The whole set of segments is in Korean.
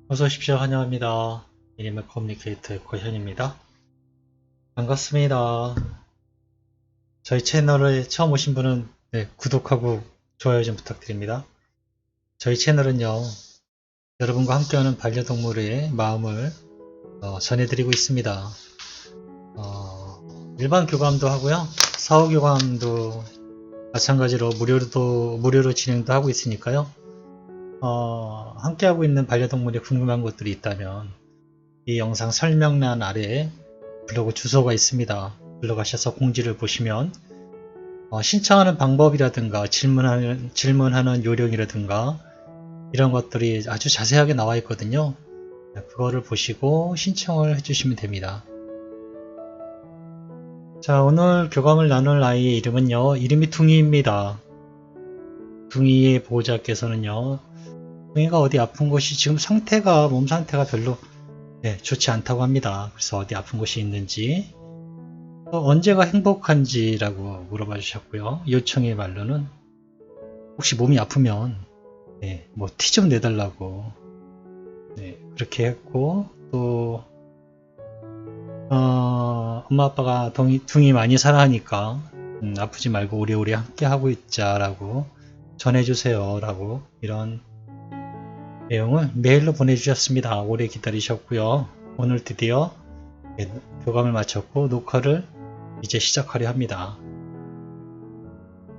어서 오십시오. 환영합니다. 애니멀 커뮤니케이터 고현입니다. 반갑습니다. 저희 채널에 처음 오신 분은 구독하고 좋아요 좀 부탁드립니다. 저희 채널은요, 여러분과 함께하는 반려동물의 마음을 전해드리고 있습니다. 일반 교감도 하고요, 사후 교감도 마찬가지로 무료로 진행도 하고 있으니까요. 함께하고 있는 반려동물에 궁금한 것들이 있다면 이 영상 설명란 아래에 블로그 주소가 있습니다. 들어가셔서 공지를 보시면 신청하는 방법이라든가 질문하는 요령이라든가 이런 것들이 아주 자세하게 나와 있거든요. 그거를 보시고 신청을 해주시면 됩니다. 자, 오늘 교감을 나눌 아이의 이름은요, 이름이 둥이입니다. 둥이의 보호자께서는요, 둥이가 어디 아픈 곳이 지금 몸 상태가 별로 좋지 않다고 합니다. 그래서 어디 아픈 곳이 있는지, 언제가 행복한지라고 물어봐 주셨고요. 요청의 말로는 혹시 몸이 아프면 뭐 티 좀 내달라고 그렇게 했고, 또 엄마 아빠가 둥이 많이 사랑하니까 아프지 말고 오래오래 함께 하고 있자라고 전해주세요 라고 이런 내용을 메일로 보내주셨습니다. 오래 기다리셨고요. 오늘 드디어 교감을 마쳤고 녹화를 이제 시작하려 합니다.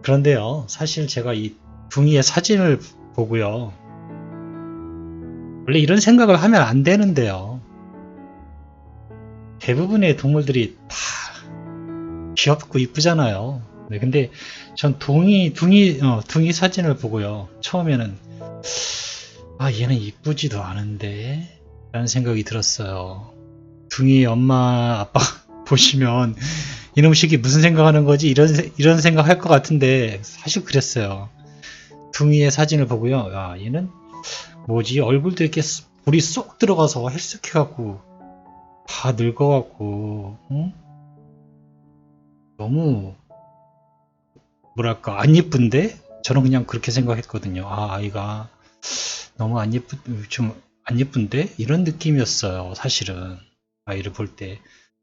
그런데요, 사실 제가 이 둥이의 사진을 보고요, 원래 이런 생각을 하면 안 되는데요, 대부분의 동물들이 다 귀엽고 이쁘잖아요. 근데 전 둥이 사진을 보고요, 처음에는 얘는 이쁘지도 않은데 라는 생각이 들었어요. 둥이 엄마 아빠 보시면 이놈 새끼 무슨 생각하는 거지? 이런 생각 할 것 같은데 사실 그랬어요. 둥이의 사진을 보고요, 얘는 뭐지? 얼굴도 이렇게 볼이 쏙 들어가서 헬쓱해갖고 다 늙어갖고 응? 너무 뭐랄까 안 예쁜데? 저는 그냥 그렇게 생각했거든요. 아이가 너무 좀 안 예쁜데? 이런 느낌이었어요. 사실은 아이를 볼 때.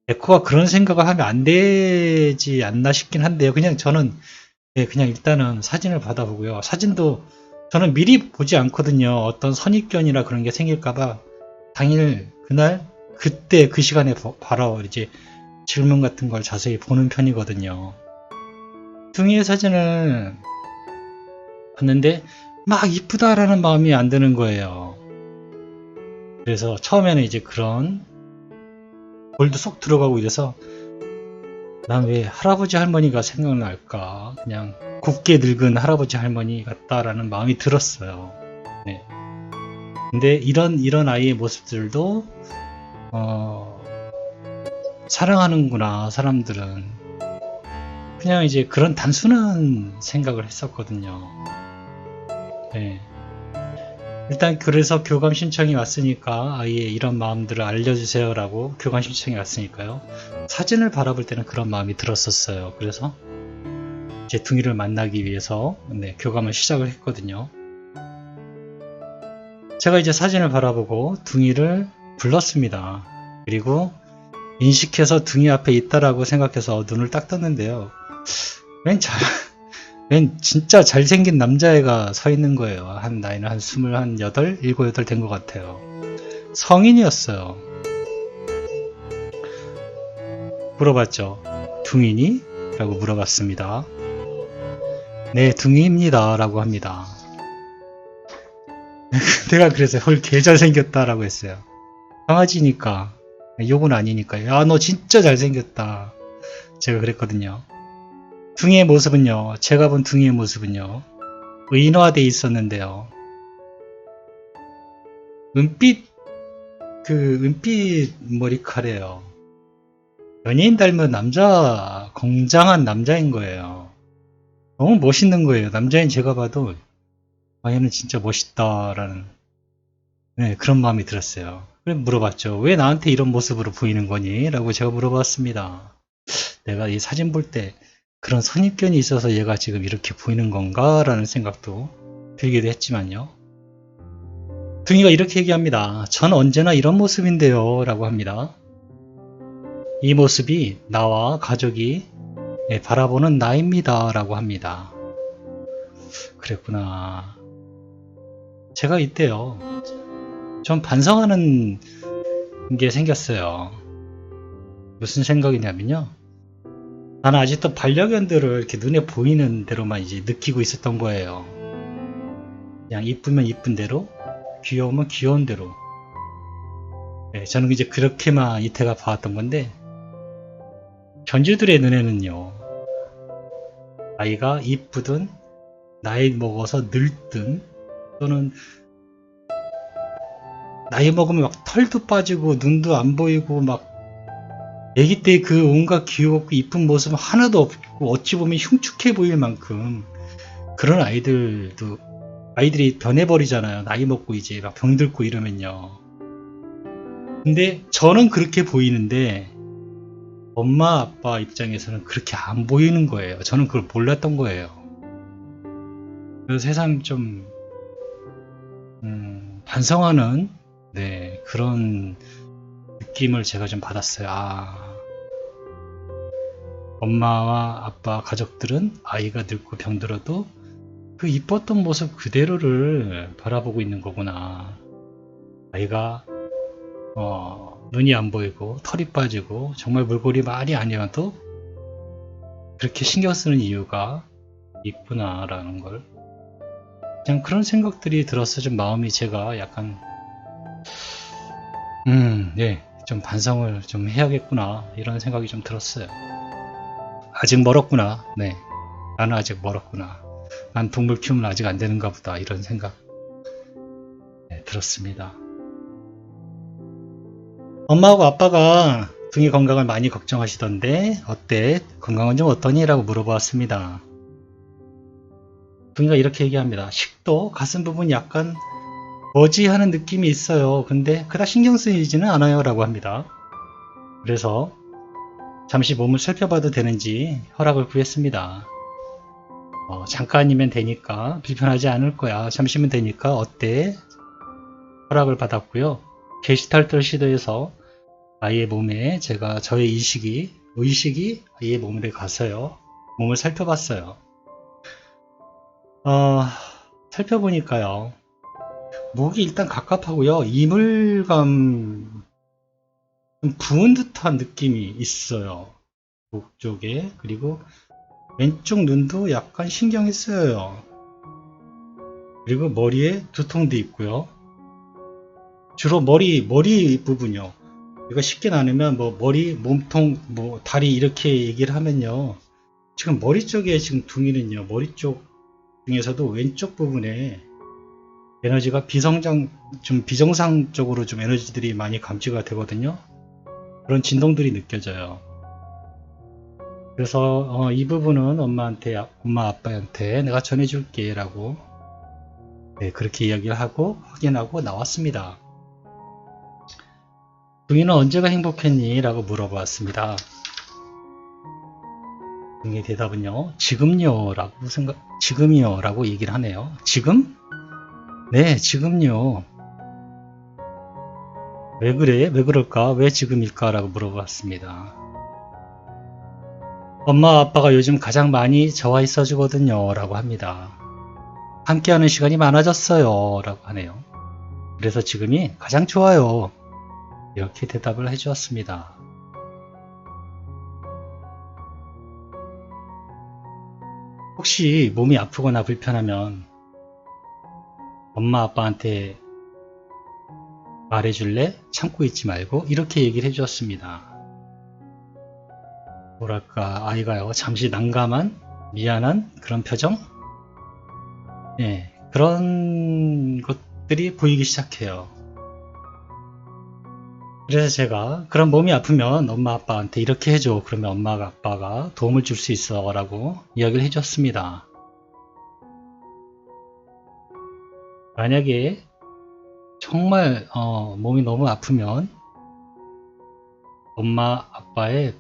에코가 그런 생각을 하면 안 되지 않나 싶긴 한데요. 그냥 저는 그냥 일단은 사진을 받아보고요. 사진도 저는 미리 보지 않거든요. 어떤 선입견이나 그런 게 생길까봐 당일 그날 그때 그 시간에 바로 이제 질문 같은 걸 자세히 보는 편이거든요. 둥이의 사진을 봤는데 막 이쁘다라는 마음이 안 드는 거예요. 그래서 처음에는 이제 그런 볼도 쏙 들어가고 이래서 난 왜 할아버지 할머니가 생각날까, 그냥 곱게 늙은 할아버지 할머니 같다라는 마음이 들었어요. 네. 근데 이런 아이의 모습들도 사랑하는구나 사람들은, 그냥 이제 그런 단순한 생각을 했었거든요. 네. 일단 그래서 교감 신청이 왔으니까 아이의 이런 마음들을 알려주세요 라고 교감 신청이 왔으니까요, 사진을 바라볼 때는 그런 마음이 들었었어요. 그래서 제 둥이를 만나기 위해서 교감을 시작을 했거든요. 제가 이제 사진을 바라보고 둥이를 불렀습니다. 그리고 인식해서 둥이 앞에 있다라고 생각해서 눈을 딱 떴는데요, 웬 진짜 잘생긴 남자애가 서 있는 거예요. 나이는 한 28, 7, 8 된 것 같아요. 성인이었어요. 물어봤죠. 둥이니? 라고 물어봤습니다. 네, 둥이입니다. 라고 합니다. 내가 그래서 헐 개 잘생겼다 라고 했어요. 강아지니까, 욕은 아니니까요. 너 진짜 잘생겼다. 제가 그랬거든요. 둥이의 모습은요, 제가 본 둥이의 모습은요, 의인화되어 있었는데요. 은빛 머리카락이에요. 연예인 닮은 건장한 남자인 거예요. 너무 멋있는 거예요. 남자인 제가 봐도 얘는 진짜 멋있다라는 그런 마음이 들었어요. 그래 물어봤죠. 왜 나한테 이런 모습으로 보이는 거니? 라고 제가 물어봤습니다. 내가 이 사진 볼 때 그런 선입견이 있어서 얘가 지금 이렇게 보이는 건가? 라는 생각도 들기도 했지만요. 둥이가 이렇게 얘기합니다. 전 언제나 이런 모습인데요 라고 합니다. 이 모습이 나와 가족이 바라보는 나입니다 라고 합니다. 그랬구나. 제가 이때요 좀 반성하는 게 생겼어요. 무슨 생각이냐면요, 나는 아직도 반려견들을 이렇게 눈에 보이는 대로만 이제 느끼고 있었던 거예요. 그냥 이쁘면 이쁜 대로, 귀여우면 귀여운 대로. 저는 이제 그렇게만 이태가 봐왔던 건데, 견주들의 눈에는요, 아이가 이쁘든 나이 먹어서 늙든, 또는 나이 먹으면 막 털도 빠지고 눈도 안 보이고 막 아기 때 그 온갖 귀엽고 이쁜 모습 하나도 없고 어찌 보면 흉측해 보일 만큼 그런 아이들이 변해버리잖아요. 나이 먹고 이제 막 병들고 이러면요. 근데 저는 그렇게 보이는데 엄마 아빠 입장에서는 그렇게 안 보이는 거예요. 저는 그걸 몰랐던 거예요. 그래서 세상 좀 반성하는 그런 느낌을 제가 좀 받았어요. 엄마와 아빠 가족들은 아이가 늙고 병들어도 그 이뻤던 모습 그대로를 바라보고 있는 거구나. 아이가 눈이 안 보이고 털이 빠지고 정말 몰골이 많이 아니어도 그렇게 신경 쓰는 이유가 있구나 라는 걸, 그냥 그런 생각들이 들어서 좀 마음이 제가 약간 좀 반성을 좀 해야겠구나 이런 생각이 좀 들었어요. 아직 멀었구나. 나는 아직 멀었구나. 난 동물 키우면 아직 안 되는가 보다 이런 생각 들었습니다. 엄마하고 아빠가 둥이 건강을 많이 걱정하시던데 어때? 건강은 좀 어떠니? 라고 물어보았습니다. 둥이가 이렇게 얘기합니다. 식도 가슴 부분 약간 뭐지 하는 느낌이 있어요. 근데 그닥 신경 쓰이지는 않아요 라고 합니다. 그래서 잠시 몸을 살펴봐도 되는지 허락을 구했습니다. 잠깐이면 되니까, 불편하지 않을 거야, 잠시면 되니까 어때? 허락을 받았고요. 게시탈트를 시도해서 아이의 몸에 제가 저의 의식이 아이의 몸에 가서요, 몸을 살펴봤어요. 살펴보니까요, 목이 일단 갑갑하고요, 이물감 좀 부은 듯한 느낌이 있어요. 목 쪽에. 그리고 왼쪽 눈도 약간 신경이 쓰여요. 그리고 머리에 두통도 있고요. 주로 머리 부분이요. 이거 쉽게 나누면 머리, 몸통, 다리 이렇게 얘기를 하면요. 지금 머리 쪽에 지금 둥이는요. 머리 쪽 중에서도 왼쪽 부분에 에너지가 비정상적으로 좀 에너지들이 많이 감지가 되거든요. 그런 진동들이 느껴져요. 그래서 이 부분은 엄마 아빠한테 내가 전해줄게 라고 그렇게 이야기를 하고 확인하고 나왔습니다. 둥이는 언제가 행복했니? 라고 물어보았습니다. 둥이의 대답은요, 지금요 라고 얘기를 하네요. 지금? 네, 지금요. 왜 그래? 왜 그럴까? 왜 지금일까? 라고 물어봤습니다. 엄마 아빠가 요즘 가장 많이 저와 있어 주거든요 라고 합니다. 함께하는 시간이 많아졌어요 라고 하네요. 그래서 지금이 가장 좋아요, 이렇게 대답을 해주었습니다. 혹시 몸이 아프거나 불편하면 엄마 아빠한테 말해줄래? 참고 있지 말고, 이렇게 얘기를 해주었습니다. 뭐랄까, 아이가요, 잠시 난감한, 미안한 그런 표정? 그런 것들이 보이기 시작해요. 그래서 제가 그런 몸이 아프면 엄마 아빠한테 이렇게 해줘, 그러면 엄마 아빠가 도움을 줄 수 있어 라고 이야기를 해줬습니다. 만약에 정말 몸이 너무 아프면 엄마 아빠의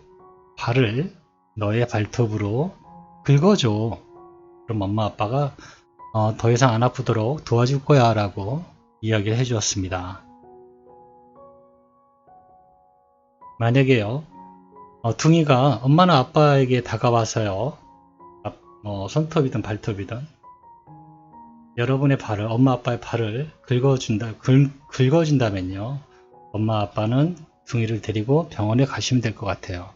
발을 너의 발톱으로 긁어줘. 그럼 엄마 아빠가 더 이상 안 아프도록 도와줄 거야 라고 이야기를 해주었습니다. 만약에요, 둥이가 엄마나 아빠에게 다가와서요, 손톱이든 발톱이든 여러분의 발을, 엄마 아빠의 발을 긁어준다면요, 엄마 아빠는 둥이를 데리고 병원에 가시면 될 것 같아요.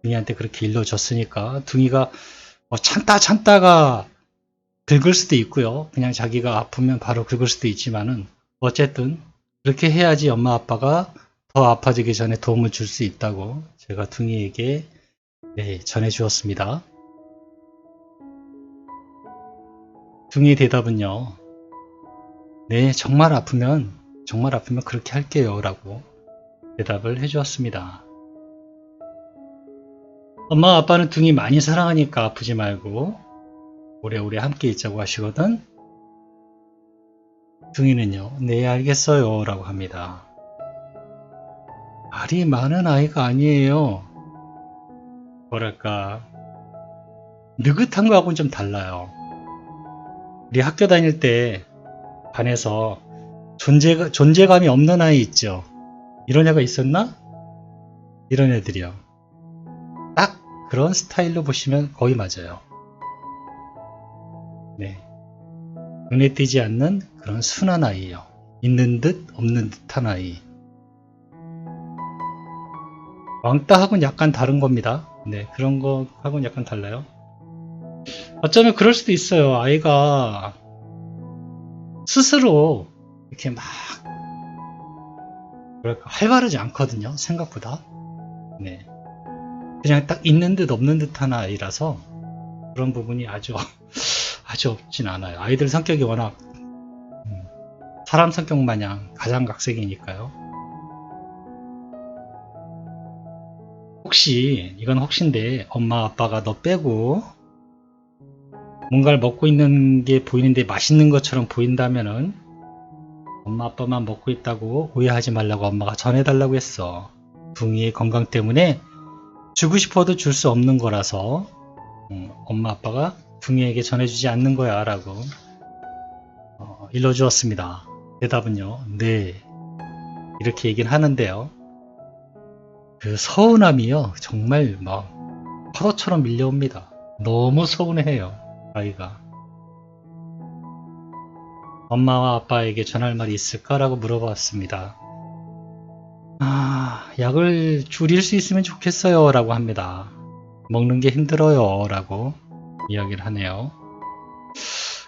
둥이한테 그렇게 일러줬으니까 둥이가 참다가 긁을 수도 있고요. 그냥 자기가 아프면 바로 긁을 수도 있지만은 어쨌든 그렇게 해야지 엄마 아빠가 더 아파지기 전에 도움을 줄 수 있다고 제가 둥이에게 전해 주었습니다. 둥이의 대답은요, 네, 정말 아프면 그렇게 할게요 라고 대답을 해 주었습니다. 엄마 아빠는 둥이 많이 사랑하니까 아프지 말고 오래오래 함께 있자고 하시거든. 둥이는요, 네, 알겠어요 라고 합니다. 말이 많은 아이가 아니에요. 뭐랄까, 느긋한 거하고는 좀 달라요. 우리 학교 다닐 때 반에서 존재감이 없는 아이 있죠. 이런 애가 있었나? 이런 애들이요. 딱 그런 스타일로 보시면 거의 맞아요. 네, 눈에 띄지 않는 그런 순한 아이예요. 있는 듯 없는 듯한 아이. 왕따하고는 약간 다른 겁니다. 네, 그런 거하고는 약간 달라요. 어쩌면 그럴 수도 있어요. 아이가 스스로 이렇게 막 뭐랄까 활발하지 않거든요. 생각보다. 네, 그냥 딱 있는 듯 없는 듯한 아이라서 그런 부분이 아주 없진 않아요. 아이들 성격이 워낙 사람 성격 마냥 가장각색이니까요. 혹시 이건 혹시인데 엄마 아빠가 너 빼고 뭔가를 먹고 있는 게 보이는데 맛있는 것처럼 보인다면은 엄마 아빠만 먹고 있다고 오해하지 말라고 엄마가 전해달라고 했어. 둥이의 건강 때문에 주고 싶어도 줄 수 없는 거라서 엄마 아빠가 둥이에게 전해주지 않는 거야 라고 일러주었습니다. 대답은요, 네, 이렇게 얘기는 하는데요, 그 서운함이요 정말 막 파도처럼 밀려옵니다. 너무 서운해해요. 아이가 엄마와 아빠에게 전할 말이 있을까라고 물어봤습니다. 약을 줄일 수 있으면 좋겠어요 라고 합니다. 먹는 게 힘들어요 라고 이야기를 하네요.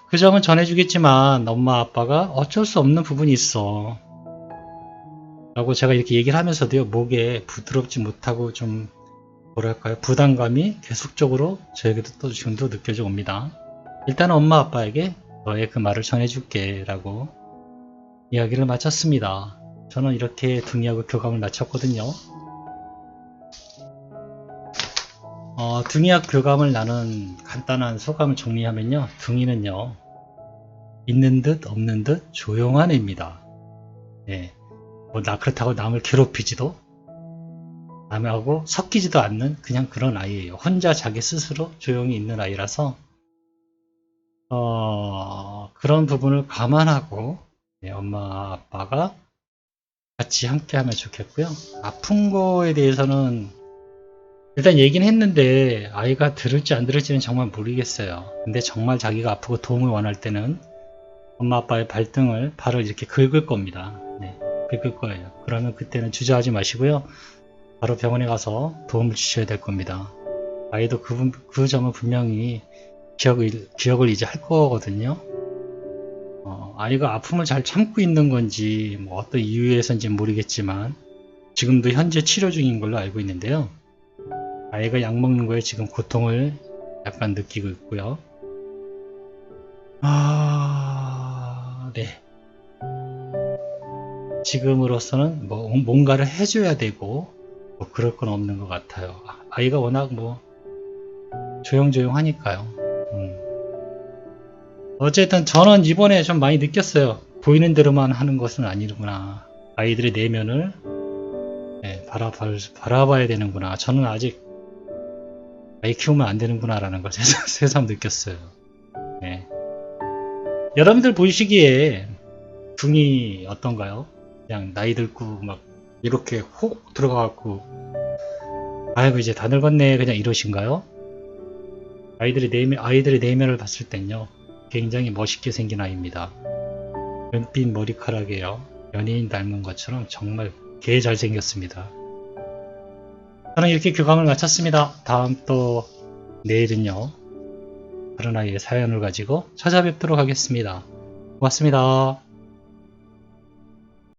그 점은 전해주겠지만 엄마 아빠가 어쩔 수 없는 부분이 있어 라고 제가 이렇게 얘기를 하면서도요, 목에 부드럽지 못하고 좀 뭐랄까요, 부담감이 계속적으로 저에게도 또 지금도 느껴져 옵니다. 일단 엄마 아빠에게 너의 그 말을 전해줄게 라고 이야기를 마쳤습니다. 저는 이렇게 둥이하고 교감을 마쳤거든요. 둥이와 교감을 나눈 간단한 소감을 정리하면요, 둥이는요, 있는 듯 없는 듯 조용한 애입니다. 네, 그렇다고 남을 괴롭히지도 남하고 섞이지도 않는 그냥 그런 아이예요. 혼자 자기 스스로 조용히 있는 아이라서 그런 부분을 감안하고 엄마 아빠가 같이 함께 하면 좋겠고요. 아픈 거에 대해서는 일단 얘기는 했는데 아이가 들을지 안 들을지는 정말 모르겠어요. 근데 정말 자기가 아프고 도움을 원할 때는 엄마 아빠의 발을 이렇게 긁을 겁니다. 네, 긁을 거예요. 그러면 그때는 주저하지 마시고요, 바로 병원에 가서 도움을 주셔야 될 겁니다. 아이도 그 점은 분명히 기억을 이제 할 거거든요. 아이가 아픔을 잘 참고 있는 건지 뭐 어떤 이유에서인지 모르겠지만 지금도 현재 치료 중인 걸로 알고 있는데요. 아이가 약 먹는 거에 지금 고통을 약간 느끼고 있고요. 네. 지금으로서는 뭔가를 해줘야 되고 그럴 건 없는 것 같아요. 아이가 워낙 조용조용하니까요. 어쨌든 저는 이번에 좀 많이 느꼈어요. 보이는 대로만 하는 것은 아니구나. 아이들의 내면을 바라봐야 되는구나. 저는 아직 아이 키우면 안 되는구나 라는 걸 새삼 느꼈어요. 네. 여러분들 보시기에 중이 어떤가요? 그냥 나이 들고 막 이렇게 혹 들어가갖고 아이고 이제 다 늙었네 그냥 이러신가요? 아이들의 내면을 봤을 땐요 굉장히 멋있게 생긴 아이입니다. 은빛 머리카락에요 연예인 닮은 것처럼 정말 개 잘생겼습니다. 저는 이렇게 교감을 마쳤습니다. 다음 또 내일은요 다른 아이의 사연을 가지고 찾아뵙도록 하겠습니다. 고맙습니다.